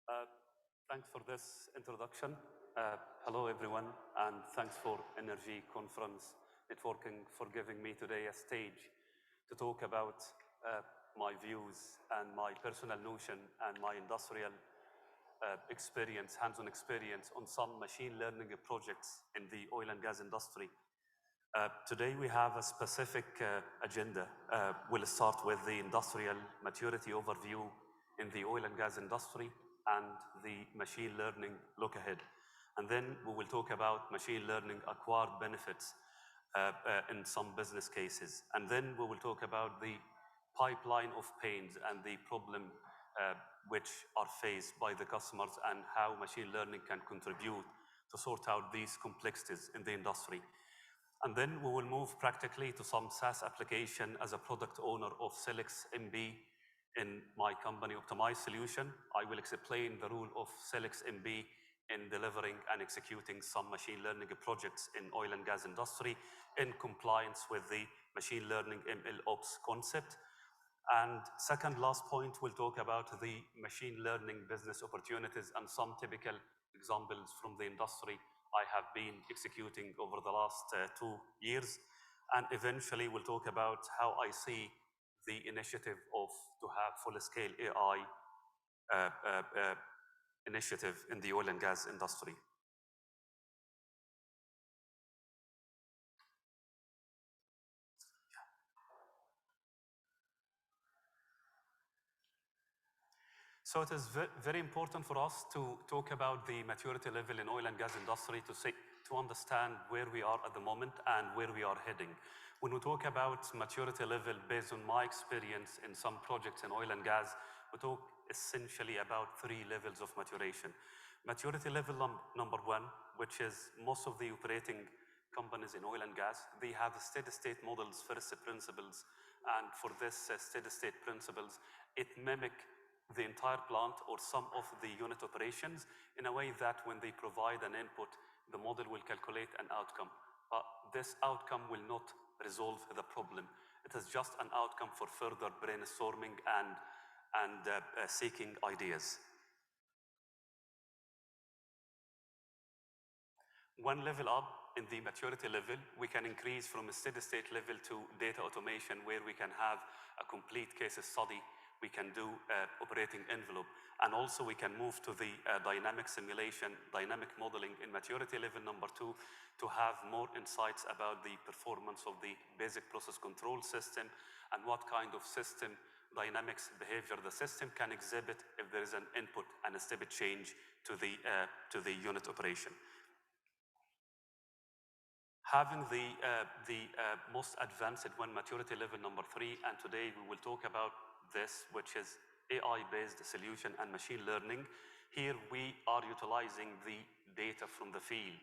Uh, Thanks for this introduction. Hello, everyone, and thanks for Energy Conference Networking for giving me today a stage to talk about my views and my personal notion and my industrial experience, hands-on experience on some machine learning projects in the oil and gas industry. Today we have a specific agenda. We'll start with the industrial maturity overview in the oil and gas industry and the machine learning look ahead. And then we will talk about machine learning acquired benefits in some business cases. And then we will talk about the pipeline of pains and the problem which are faced by the customers and how machine learning can contribute to sort out these complexities in the industry. And then we will move practically to some SaaS application as a product owner of SELEX MB in my company, Optimize Solution. I will explain the role of SELEX MB in delivering and executing some machine learning projects in oil and gas industry in compliance with the machine learning ML ops concept. And second last point, we'll talk about the machine learning business opportunities and some typical examples from the industry I have been executing over the last 2 years. And eventually we'll talk about how I see the initiative of to have full-scale AI initiative in the oil and gas industry. So it is very important for us to talk about the maturity level in oil and gas industry to understand where we are at the moment and where we are heading. When we talk about maturity level based on my experience in some projects in oil and gas, we talk essentially about 3 levels of maturation. Maturity level number 1, which is most of the operating companies in oil and gas, they have steady state models, first principles, and for this steady state principles, it mimic the entire plant or some of the unit operations in a way that when they provide an input, the model will calculate an outcome. But this outcome will not resolve the problem. It is just an outcome for further brainstorming and seeking ideas. One level up in the maturity level, we can increase from a steady state level to data automation where we can have a complete case study. We can do operating envelope, and also we can move to the dynamic simulation, dynamic modeling in maturity level number 2 to have more insights about the performance of the basic process control system and what kind of system dynamics behavior the system can exhibit if there is an input and a step change to the unit operation. Having the most advanced one, maturity level number 3, and today we will talk about this, which is AI-based solution and machine learning. Here we are utilizing the data from the field.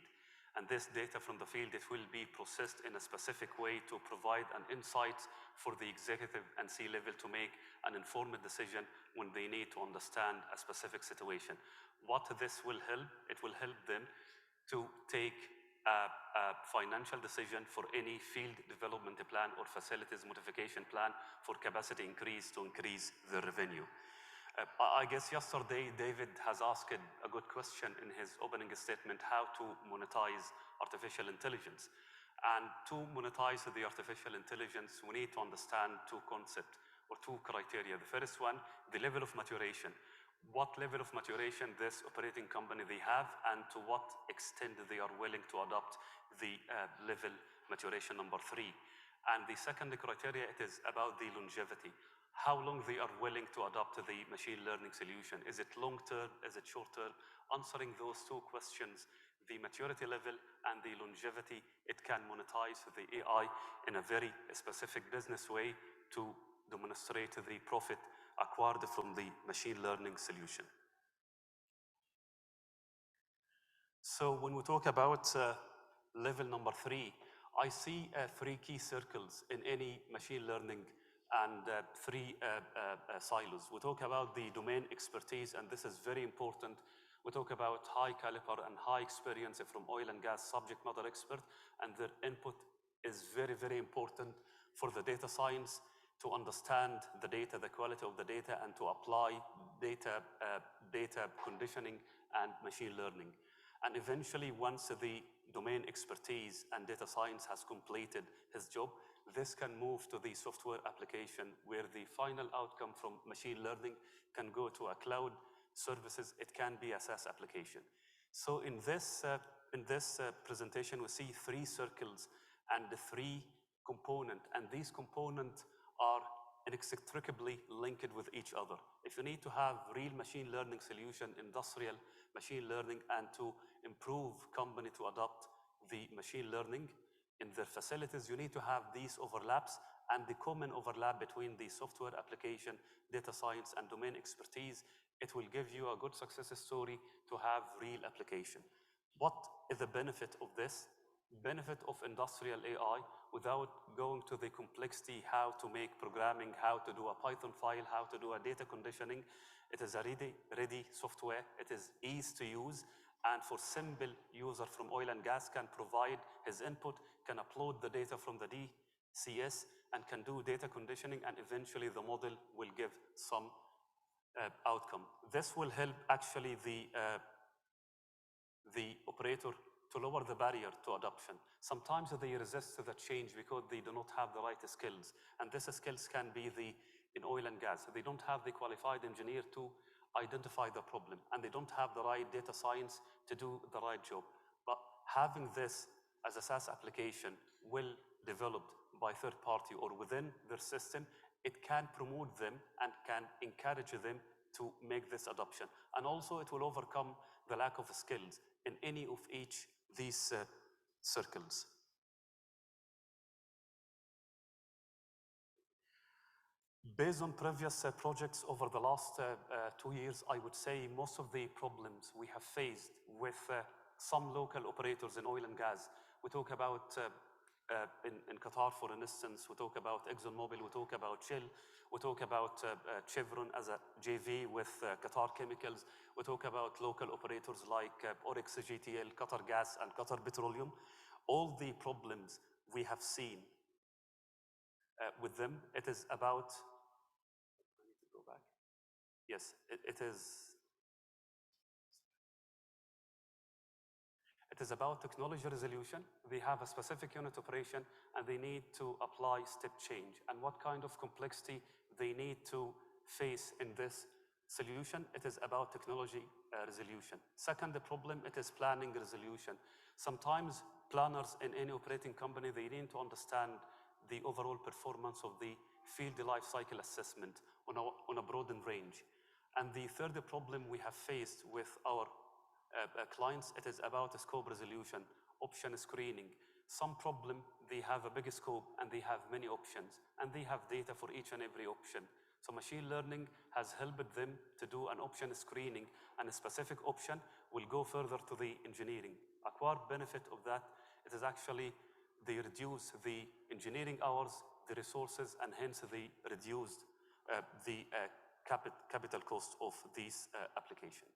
And this data from the field, it will be processed in a specific way to provide an insight for the executive and C-level to make an informed decision when they need to understand a specific situation. What this will help, it will help them to take a financial decision for any field development plan or facilities modification plan for capacity increase to increase the revenue. I guess yesterday David has asked a good question in his opening statement, how to monetize artificial intelligence. And to monetize the artificial intelligence, we need to understand 2 concepts or 2 criteria. The first one, the level of maturation. What level of maturation this operating company they have, and to what extent they are willing to adopt the level maturation number 3. And the second criteria, it is about the longevity. How long they are willing to adopt the machine learning solution. Is it long term? Is it short term? Answering those 2 questions, the maturity level and the longevity, it can monetize the AI in a very specific business way to demonstrate the profit acquired from the machine learning solution. So when we talk about level number 3, I see 3 key circles in any machine learning and 3 silos. We talk about the domain expertise, and this is very important. We talk about high caliber and high experience from oil and gas subject matter expert, and their input is very, very important for the data science, to understand the data, the quality of the data, and to apply data, data conditioning and machine learning. And eventually, once the domain expertise and data science has completed his job, this can move to the software application where the final outcome from machine learning can go to a cloud services. It can be a SaaS application. So in this presentation, we see 3 circles and the 3 components, and these components are inextricably linked with each other. If you need to have real machine learning solution, industrial machine learning, and to improve company to adopt the machine learning in their facilities, you need to have these overlaps, and the common overlap between the software application, data science, and domain expertise, it will give you a good success story to have real application. What is the benefit of this? Benefit of industrial AI without going to the complexity, how to make programming, how to do a Python file, how to do a data conditioning. It is a ready software. It is easy to use. And for simple user from oil and gas can provide his input, can upload the data from the DCS, and can do data conditioning, and eventually the model will give some outcome. This will help actually the operator to lower the barrier to adoption. Sometimes they resist the change because they do not have the right skills. And these skills can be in oil and gas. They don't have the qualified engineer to identify the problem, and they don't have the right data science to do the right job. But having this as a SaaS application well developed by third party or within their system, it can promote them and can encourage them to make this adoption. And also it will overcome the lack of skills in any of each these circles. Based on previous projects over the last 2 years, I would say most of the problems we have faced with some local operators in oil and gas, we talk about in Qatar, for instance, we talk about ExxonMobil, we talk about Shell, we talk about Chevron as a JV with Qatar Chemicals, we talk about local operators like Oryx, GTL, Qatar Gas, and Qatar Petroleum. All the problems we have seen with them, it is about, I need to go back. Yes, it is about technology resolution. They have a specific unit operation and they need to apply step change. And what kind of complexity they need to face in this solution, it is about technology resolution. Second, the problem, it is planning resolution. Sometimes planners in any operating company, they need to understand the overall performance of the field life cycle assessment on a broadened range. And the third problem we have faced with our clients, it is about scope resolution, option screening. Some problem, they have a big scope and they have many options and they have data for each and every option. So machine learning has helped them to do an option screening, and a specific option will go further to the engineering. A core benefit of that, it is actually they reduce the engineering hours, the resources, and hence they reduced the capital cost of this application.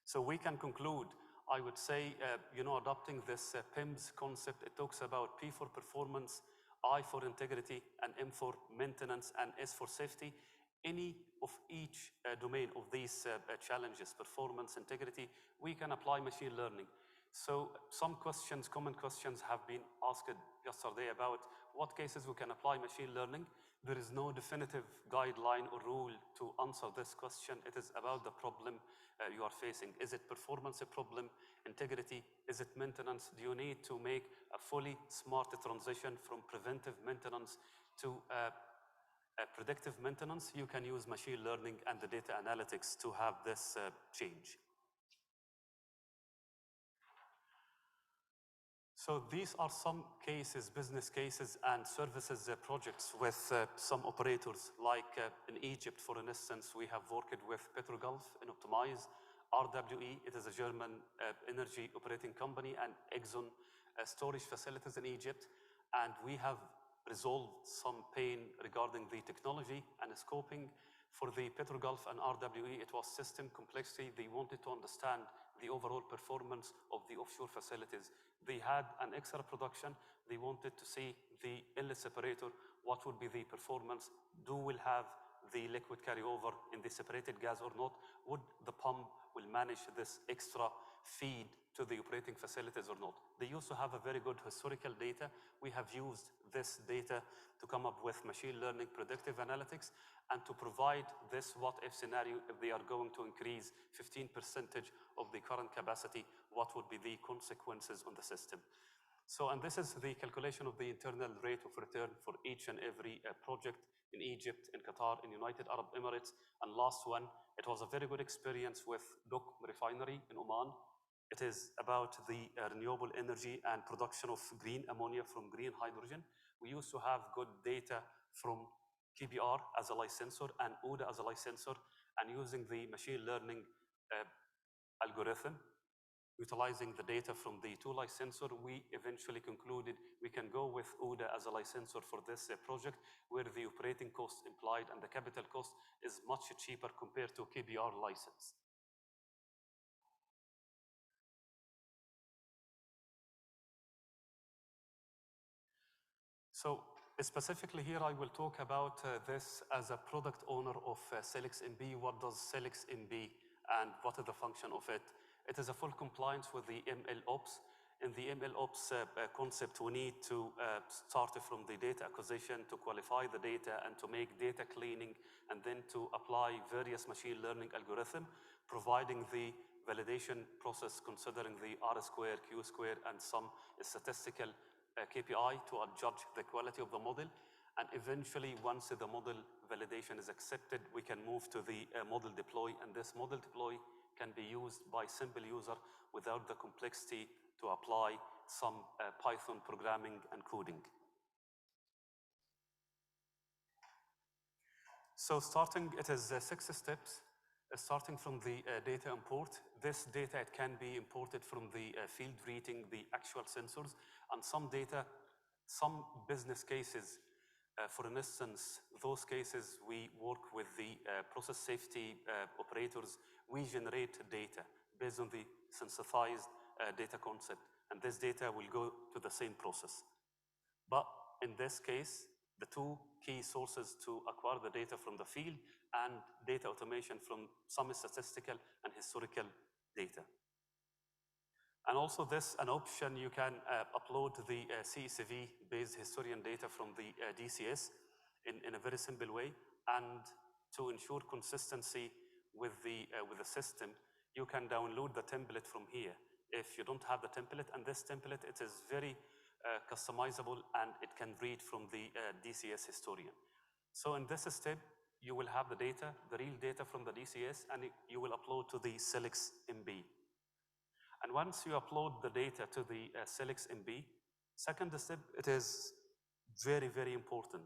So we can conclude, I would say, adopting this PIMS concept, it talks about P for performance, I for integrity, and M for maintenance, and S for safety. Any of each domain of these challenges, performance, integrity, we can apply machine learning. So some questions, common questions have been asked yesterday about what cases we can apply machine learning. There is no definitive guideline or rule to answer this question. It is about the problem you are facing. Is it performance a problem? Integrity? Is it maintenance? Do you need to make a fully smart transition from preventive maintenance to predictive maintenance? You can use machine learning and the data analytics to have this change. So these are some cases, business cases and services projects with some operators, like in Egypt, for instance, we have worked with Petrogulf in Optimize, RWE, it is a German energy operating company, and Exxon storage facilities in Egypt. And we have resolved some pain regarding the technology and scoping. For the Petrogulf and RWE, it was system complexity. They wanted to understand the overall performance of the offshore facilities. They had an extra production. They wanted to see the inlet separator, what would be the performance, will have the liquid carryover in the separated gas or not, would the pump will manage this extra feed to the operating facilities or not. They used to have a very good historical data. We have used this data to come up with machine learning predictive analytics and to provide this what-if scenario. If they are going to increase 15% of the current capacity, what would be the consequences on the system? So, and this is the calculation of the internal rate of return for each and every project in Egypt, in Qatar, in United Arab Emirates. And last one, it was a very good experience with Duq refinery in Oman. It is about the renewable energy and production of green ammonia from green hydrogen. We used to have good data from KBR as a licensor and ODA as a licensor, and using the machine learning algorithm, utilizing the data from the two licensor, we eventually concluded we can go with ODA as a licensor for this project, where the operating cost implied and the capital cost is much cheaper compared to KBR license. So specifically here, I will talk about this as a product owner of SELEX MB. What does SELEX MB and what is the function of it? It is a full compliance with the MLOps. In the MLOps concept, we need to start from the data acquisition, to qualify the data and to make data cleaning, and then to apply various machine learning algorithm, providing the validation process considering the R square, Q square, and some statistical KPI to judge the quality of the model. And eventually, once the model validation is accepted, we can move to the model deploy. And this model deploy can be used by simple user without the complexity to apply some Python programming and coding. So starting, it is 6 steps. Starting from the data import. This data, it can be imported from the field reading, the actual sensors, and some data, some business cases. For instance, those cases we work with the process safety operators. We generate data based on the synthesized data concept, and this data will go to the same process. But in this case, the two key sources to acquire the data from the field and data automation from some statistical and historical data. And also this, an option, you can upload the CSV-based historian data from the DCS in a very simple way. And to ensure consistency with the system, you can download the template from here. If you don't have the template, and this template, it is very customizable and it can read from the DCS historian. So in this step, you will have the data, the real data from the DCS, and you will upload to the SELEX MB. And once you upload the data to the SELEX MB, second step, it is very, very important.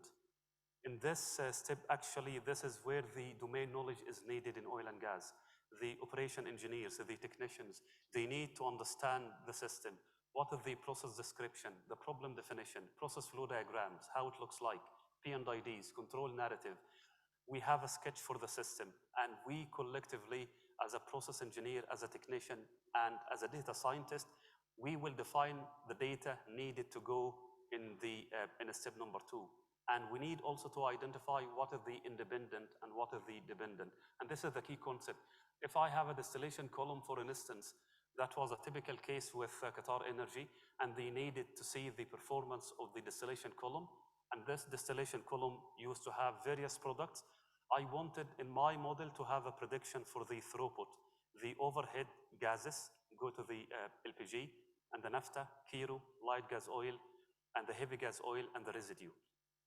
In this step, actually, this is where the domain knowledge is needed in oil and gas. The operation engineers, the technicians, they need to understand the system. What is the process description, the problem definition, process flow diagrams, how it looks like, P&IDs, control narrative. We have a sketch for the system, and we collectively, as a process engineer, as a technician, and as a data scientist, we will define the data needed to go in step number 2. And we need also to identify what is the independent and what is the dependent. And this is the key concept. If I have a distillation column, for instance, that was a typical case with Qatar Energy, and they needed to see the performance of the distillation column. And this distillation column used to have various products. I wanted in my model to have a prediction for the throughput. The overhead gases go to the LPG, and the naphtha, kero, light gas oil, and the heavy gas oil, and the residue.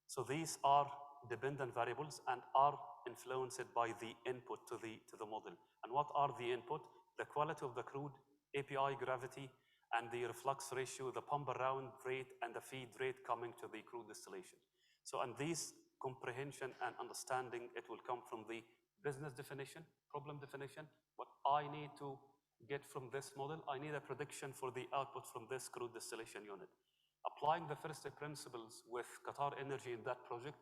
So these are dependent variables and are influenced by the input to the model. And what are the input? The quality of the crude, API gravity, and the reflux ratio, the pump around rate, and the feed rate coming to the crude distillation. So, and these comprehension and understanding, it will come from the business definition, problem definition. What I need to get from this model, I need a prediction for the output from this crude distillation unit. Applying the first principles with Qatar Energy in that project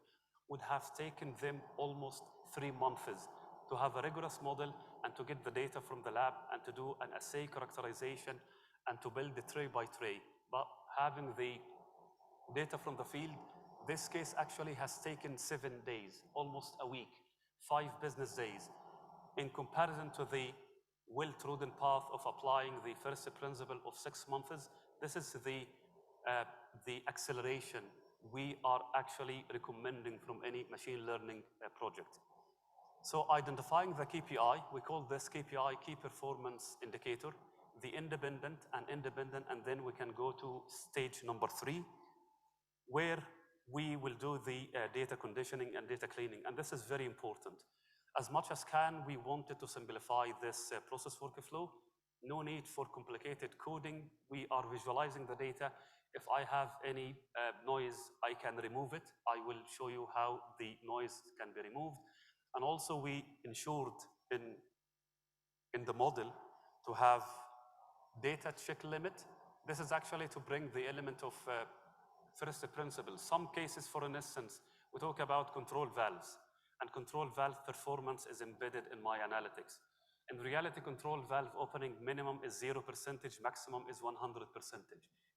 would have taken them almost 3 months to have a rigorous model and to get the data from the lab and to do an assay characterization and to build the tray by tray. But having the data from the field, this case actually has taken 7 days, almost a week, 5 business days. In comparison to the well-trodden path of applying the first principle of 6 months, this is the acceleration we are actually recommending from any machine learning project. So identifying the KPI, we call this KPI key performance indicator, the independent, and then we can go to stage number 3, where we will do the data conditioning and data cleaning. And this is very important. As much as we wanted to simplify this process workflow. No need for complicated coding. We are visualizing the data. If I have any noise, I can remove it. I will show you how the noise can be removed. And also we ensured in the model to have data check limit. This is actually to bring the element of first principles. Some cases, for instance, we talk about control valves, and control valve performance is embedded in my analytics. In reality, control valve opening minimum is 0%, maximum is 100%.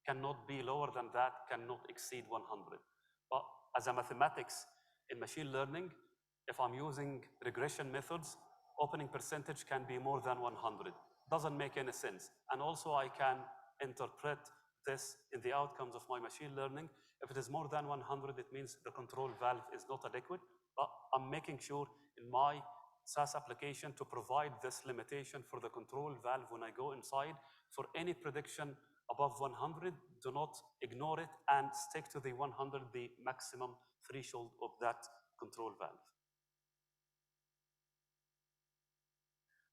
Cannot be lower than that, cannot exceed 100. But as a mathematics in machine learning, if I'm using regression methods, opening percentage can be more than 100. Doesn't make any sense. And also I can interpret this in the outcomes of my machine learning. If it is more than 100, it means the control valve is not adequate. But I'm making sure in my SaaS application to provide this limitation for the control valve when I go inside. For any prediction above 100, do not ignore it and stick to the 100, the maximum threshold of that control valve.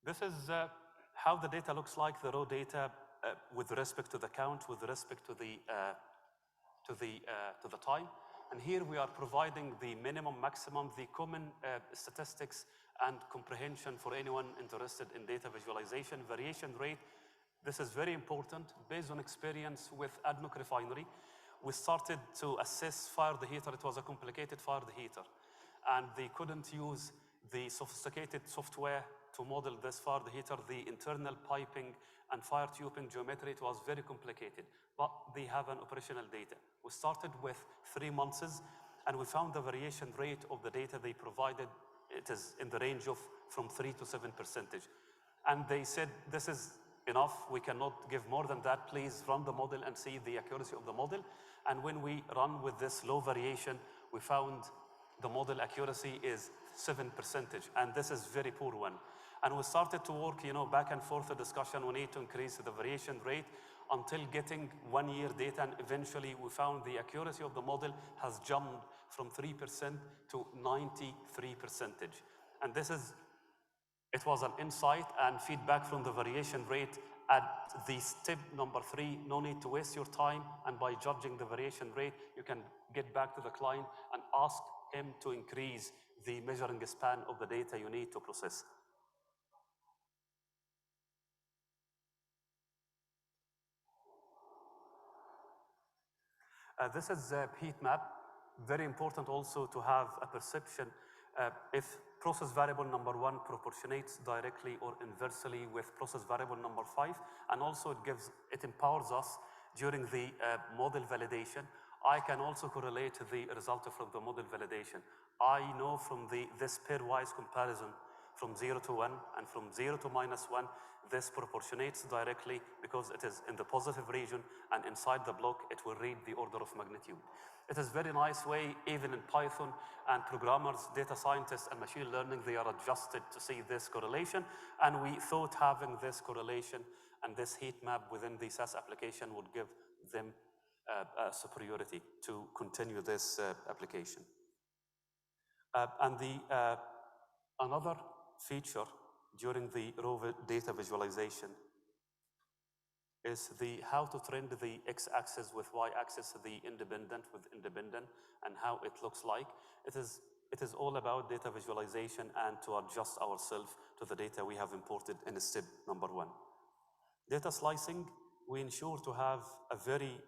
This is how the data looks like, the raw data with respect to the count, with respect to the time. And here we are providing the minimum, maximum, the common statistics and comprehension for anyone interested in data visualization. Variation rate, this is very important. Based on experience with ADNOC refinery, we started to assess fire deheater. It was a complicated fire deheater, and they couldn't use the sophisticated software to model this fire deheater. The internal piping and fire tubing geometry, it was very complicated, but they have an operational data. We started with 3 months, and we found the variation rate of the data they provided, it is in the range of from 3 to 7%. And they said, this is enough, we cannot give more than that, please run the model and see the accuracy of the model. And when we run with this low variation, we found the model accuracy is 7%, and this is very poor one. And we started to work, back and forth, a discussion, we need to increase the variation rate until getting 1 year data, and eventually we found the accuracy of the model has jumped from 3% to 93%. And it was an insight and feedback from the variation rate at the step number 3, no need to waste your time, and by judging the variation rate, you can get back to the client and ask him to increase the measuring span of the data you need to process. This is a heat map. Very important also to have a perception if process variable number 1 proportionates directly or inversely with process variable number 5, and also it empowers us during the model validation. I can also correlate the result from the model validation. I know from this pairwise comparison from 0 to 1 and from 0 to -1, this proportionates directly because it is in the positive region, and inside the block, it will read the order of magnitude. It is a very nice way, even in Python, and programmers, data scientists, and machine learning, they are adjusted to see this correlation. And we thought having this correlation and this heat map within the SaaS application would give them superiority to continue this application. And another feature during the raw data visualization is how to trend the x-axis with y-axis, the independent with independent, and how it looks like. It is all about data visualization and to adjust ourselves to the data we have imported in step number 1. Data slicing, we ensure to have a very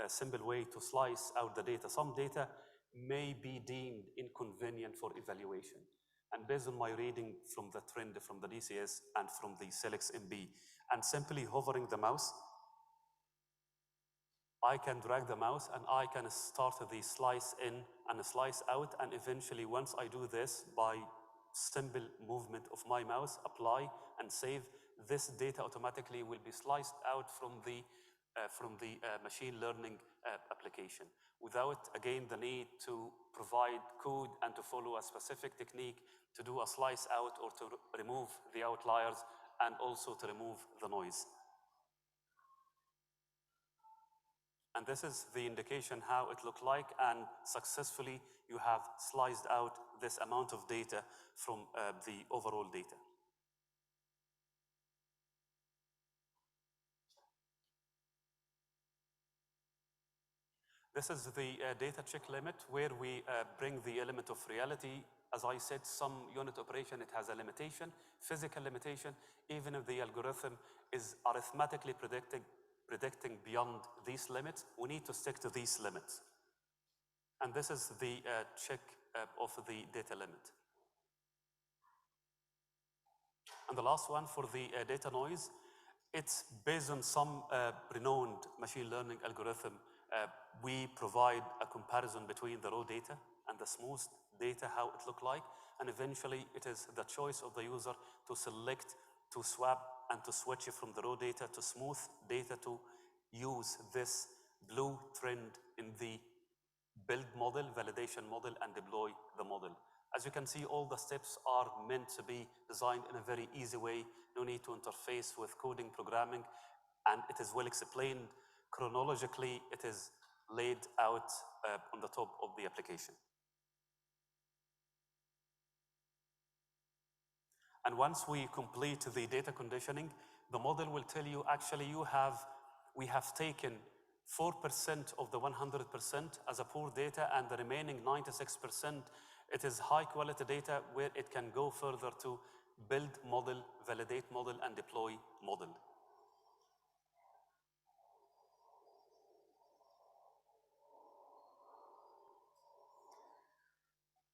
simple way to slice out the data. Some data may be deemed inconvenient for evaluation. and based on my reading from the trend from the DCS and from the SELEX MB, and simply hovering the mouse, I can drag the mouse and I can start the slice in and slice out, and eventually once I do this by simple movement of my mouse, apply and save, this data automatically will be sliced out from the machine learning application without, again, the need to provide code and to follow a specific technique to do a slice out or to remove the outliers and also to remove the noise. And this is the indication how it looked like, and successfully you have sliced out this amount of data from the overall data. This is the data check limit, where we bring the element of reality. As I said, some unit operation, it has a limitation, physical limitation. Even if the algorithm is arithmetically predicting beyond these limits, we need to stick to these limits. And this is the check of the data limit. And the last one for the data noise, it's based on some renowned machine learning algorithm. We provide a comparison between the raw data and the smooth data, how it look like, and eventually it is the choice of the user to select, to swap, and to switch it from the raw data to smooth data to use this blue trend in the build model, validation model, and deploy the model. As you can see, all the steps are meant to be designed in a very easy way. No need to interface with coding, programming, and it is well explained. Chronologically, it is laid out on the top of the application. And once we complete the data conditioning, the model will tell you, actually, we have taken 4% of the 100% as a poor data, and the remaining 96%, it is high quality data where it can go further to build model, validate model, and deploy model.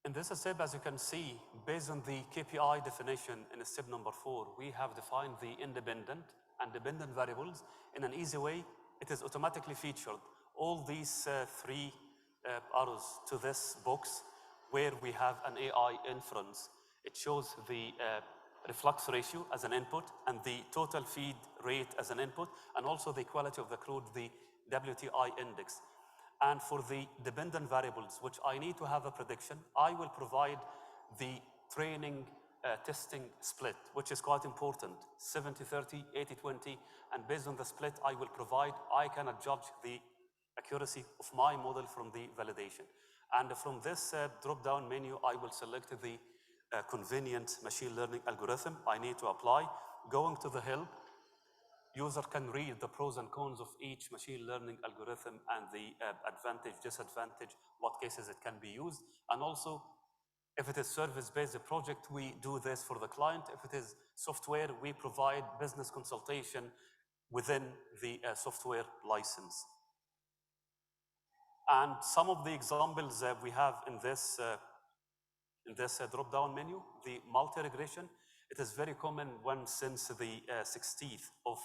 In this step, as you can see, based on the KPI definition in step number 4, we have defined the independent and dependent variables in an easy way. It is automatically featured. All these 3 arrows to this box where we have an AI inference. It shows the reflux ratio as an input and the total feed rate as an input, and also the quality of the crude, the WTI index. And for the dependent variables, which I need to have a prediction, I will provide the training testing split, which is quite important, 70-30, 80-20, and based on the split I cannot judge the accuracy of my model from the validation. And from this drop-down menu, I will select the convenient machine learning algorithm I need to apply. Going to the help, user can read the pros and cons of each machine learning algorithm and the advantage, disadvantage, what cases it can be used. And also, if it is service-based project, we do this for the client. If it is software, we provide business consultation within the software license. And some of the examples that we have in this drop-down menu, the multi-regression, it is very common one since the 60th of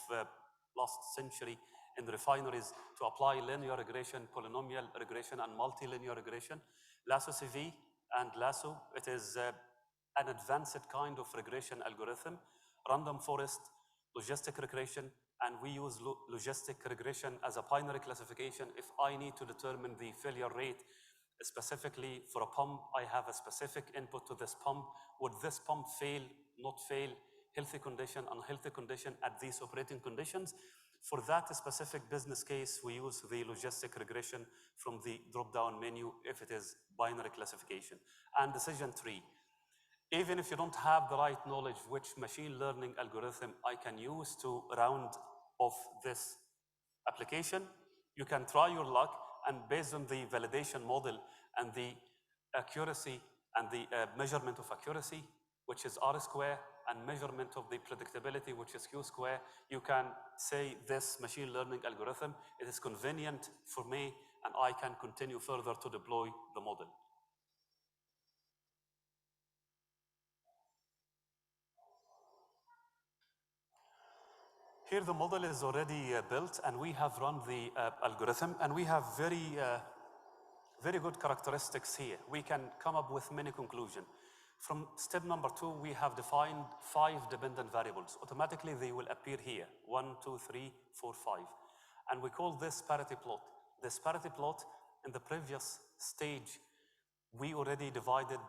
last century in the refineries to apply linear regression, polynomial regression, and multilinear regression. Lasso CV and Lasso, it is an advanced kind of regression algorithm. Random forest, logistic regression, and we use logistic regression as a binary classification. If I need to determine the failure rate, specifically for a pump, I have a specific input to this pump. Would this pump fail, not fail, healthy condition, unhealthy condition at these operating conditions? For that specific business case, we use the logistic regression from the drop-down menu if it is binary classification. And decision tree. Even if you don't have the right knowledge which machine learning algorithm I can use to round off this application, you can try your luck, and based on the validation model and the accuracy and the measurement of accuracy, which is R square, and measurement of the predictability, which is Q square, you can say this machine learning algorithm, it is convenient for me, and I can continue further to deploy the model. Here the model is already built, and we have run the algorithm, and we have very good characteristics here. We can come up with many conclusions. From step number 2, we have defined 5 dependent variables. Automatically, they will appear here, 1, 2, 3, 4, 5. And we call this parity plot. This parity plot, in the previous stage, we already divided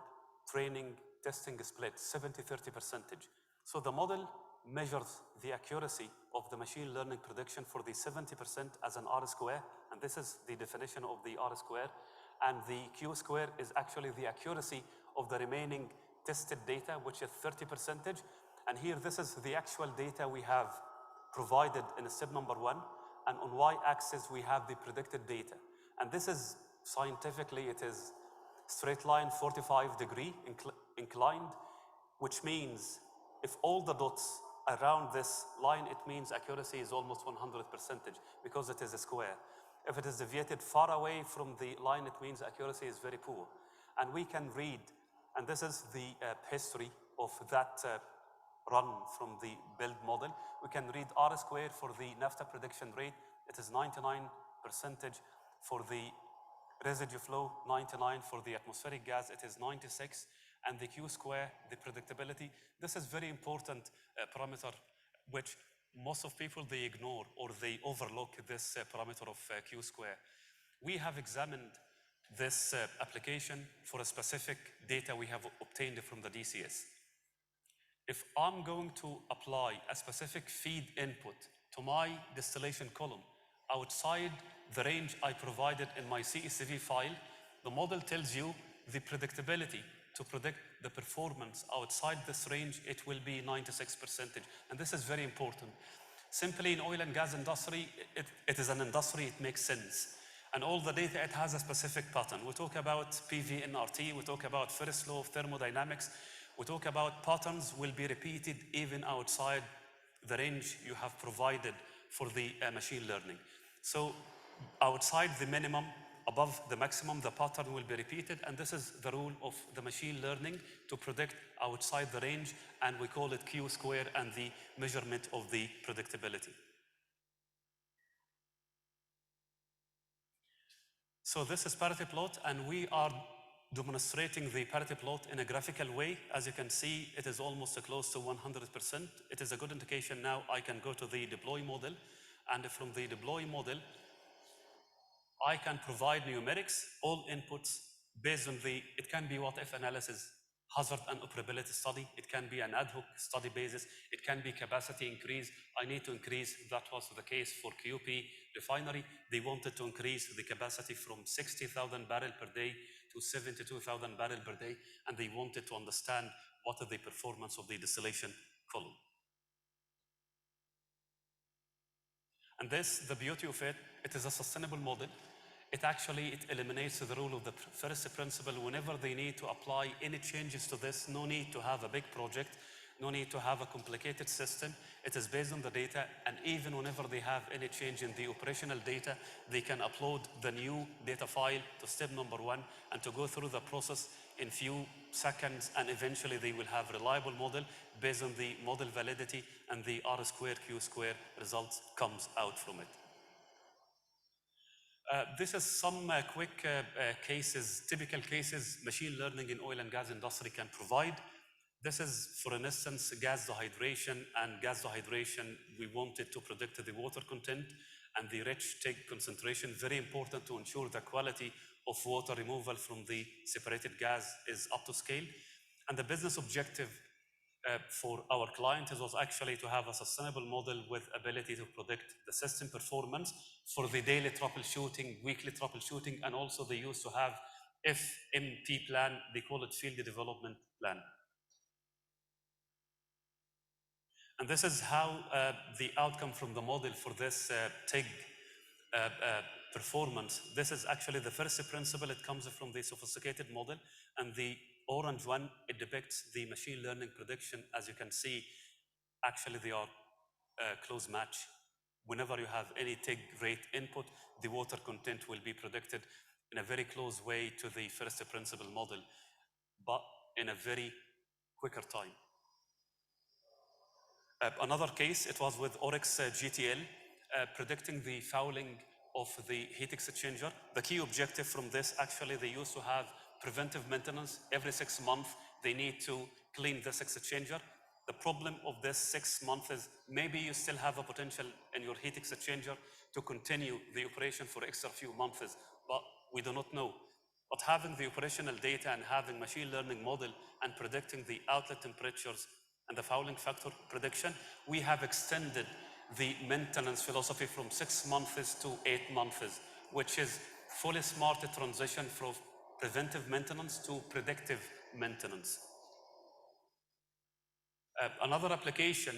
training, testing split, 70-30%. So the model measures the accuracy of the machine learning prediction for the 70% as an R square, and this is the definition of the R square, and the Q square is actually the accuracy of the remaining tested data, which is 30%, and here this is the actual data we have provided in step number 1, and on y-axis we have the predicted data, and this is scientifically, it is straight line 45-degree inclined, which means if all the dots around this line, it means accuracy is almost 100% because it is a square. If it is deviated far away from the line, it means accuracy is very poor. And we can read, and this is the history of that run from the build model. We can read R squared for the naphtha prediction rate. It is 99%. For the residue flow, 99. For the atmospheric gas, it is 96. And the Q square, the predictability. This is very important parameter, which most of people, they ignore or they overlook this parameter of Q square. We have examined this application for a specific data we have obtained from the DCS. If I'm going to apply a specific feed input to my distillation column outside the range I provided in my CSV file, the model tells you the predictability to predict the performance outside this range, it will be 96%. And this is very important. Simply in oil and gas industry, it is an industry, it makes sense. And all the data, it has a specific pattern. We talk about PV NRT, we talk about first law of thermodynamics, we talk about patterns will be repeated even outside the range you have provided for the machine learning. So outside the minimum, above the maximum, the pattern will be repeated, and this is the rule of the machine learning to predict outside the range, and we call it Q square and the measurement of the predictability. So this is parity plot, and we are demonstrating the parity plot in a graphical way. As you can see, it is almost close to 100%. It is a good indication. Now I can go to the deploy model, and from the deploy model, I can provide numerics, all inputs based on the, it can be what-if analysis, hazard and operability study, it can be an ad hoc study basis, it can be capacity increase. I need to increase, that was the case for QP refinery. They wanted to increase the capacity from 60,000 barrels per day to 72,000 barrels per day, and they wanted to understand what is the performance of the distillation column. And this, the beauty of it, it is a sustainable model. It eliminates the rule of the first principle. Whenever they need to apply any changes to this, no need to have a big project, no need to have a complicated system. It is based on the data, and even whenever they have any change in the operational data, they can upload the new data file to step number 1 and to go through the process in few seconds, and eventually they will have reliable model based on the model validity, and the R square Q square results comes out from it. This is some quick cases, typical cases machine learning in oil and gas industry can provide. This is, for instance, gas dehydration, and gas dehydration, we wanted to predict the water content and the rich TIG concentration, very important to ensure the quality of water removal from the separated gas is up to scale. And the business objective for our client was actually to have a sustainable model with ability to predict the system performance for the daily troubleshooting, weekly troubleshooting, and also they used to have FMP plan, they call it field development plan. And this is how the outcome from the model for this TIG performance. This is actually the first principle. It comes from the sophisticated model, and the orange one, it depicts the machine learning prediction. As you can see, actually they are close match. Whenever you have any TIG rate input, the water content will be predicted in a very close way to the first principle model, but in a very quicker time. Another case, it was with Oryx GTL, predicting the fouling of the heat exchanger. The key objective from this, actually, they used to have preventive maintenance. Every 6 months, they need to clean this exchanger. The problem of this 6 months is maybe you still have a potential in your heat exchanger to continue the operation for extra few months, but we do not know. But having the operational data and having machine learning model and predicting the outlet temperatures and the fouling factor prediction, we have extended the maintenance philosophy from 6 months to 8 months, which is fully smart transition from preventive maintenance to predictive maintenance. Another application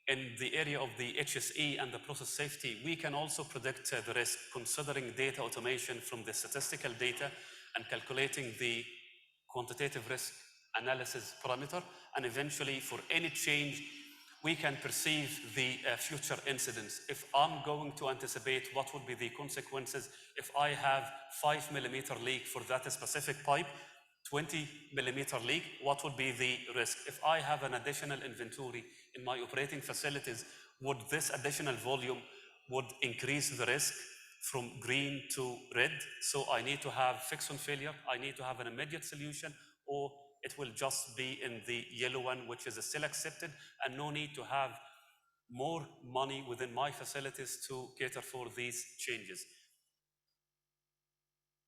in the area of the HSE and the process safety, we can also predict the risk considering data automation from the statistical data and calculating the quantitative risk analysis parameter, and eventually for any change, we can perceive the future incidents. If I'm going to anticipate what would be the consequences if I have 5 millimeter leak for that specific pipe, 20 millimeter leak, what would be the risk? If I have an additional inventory in my operating facilities, would this additional volume would increase the risk from green to red? So I need to have fix on failure, I need to have an immediate solution, or it will just be in the yellow one, which is still accepted, and no need to have more money within my facilities to cater for these changes.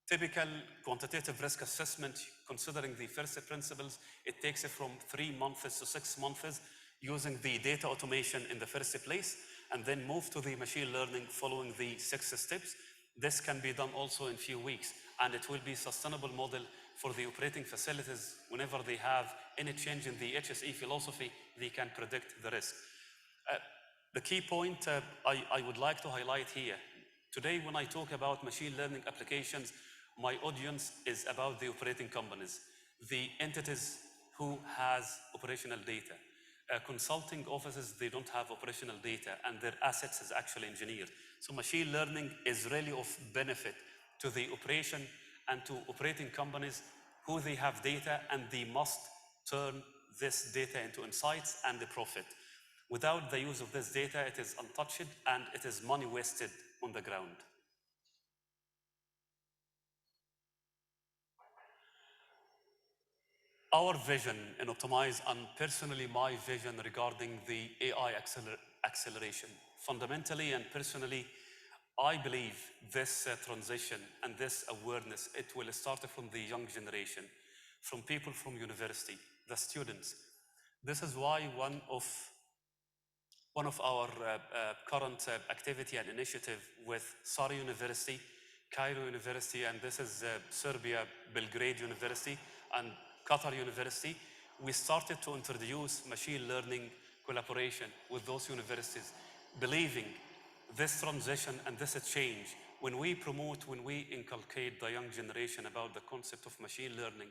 Typical quantitative risk assessment, considering the first principles, it takes it from 3 months to 6 months using the data automation in the first place, and then move to the machine learning following the 6 steps. This can be done also in few weeks, and it will be a sustainable model for the operating facilities. Whenever they have any change in the HSE philosophy, they can predict the risk. The key point I would like to highlight here, today when I talk about machine learning applications, my audience is about the operating companies, the entities who has operational data. Consulting offices, they don't have operational data, and their assets is actually engineered. So machine learning is really of benefit to the operation and to operating companies who they have data, and they must turn this data into insights and the profit. Without the use of this data, it is untouched and it is money wasted on the ground. Our vision in Optimize, and personally my vision regarding the AI acceleration, fundamentally and personally, I believe this transition and this awareness, it will start from the young generation, from people from university, the students. This is why one of our current activity and initiative with Sari University, Cairo University, and this is Serbia, Belgrade University, and Qatar University, we started to introduce machine learning collaboration with those universities, believing this transition and this change, when we promote, when we inculcate the young generation about the concept of machine learning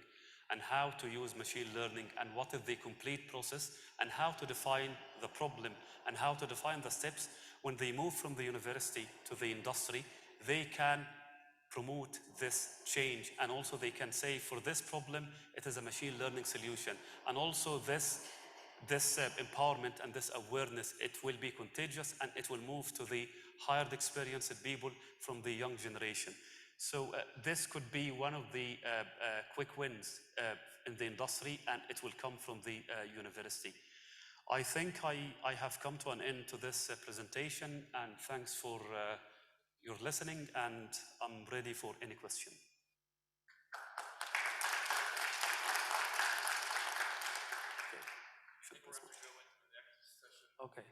and how to use machine learning and what is the complete process and how to define the problem and how to define the steps, when they move from the university to the industry, they can promote this change, and also they can say for this problem it is a machine learning solution, and also this empowerment and this awareness, it will be contagious and it will move to the hired experienced people from the young generation. So this could be one of the quick wins in the industry, and it will come from the university. I think I have come to an end to this presentation, and thanks for your listening, and I'm ready for any question. Okay,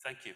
thank you.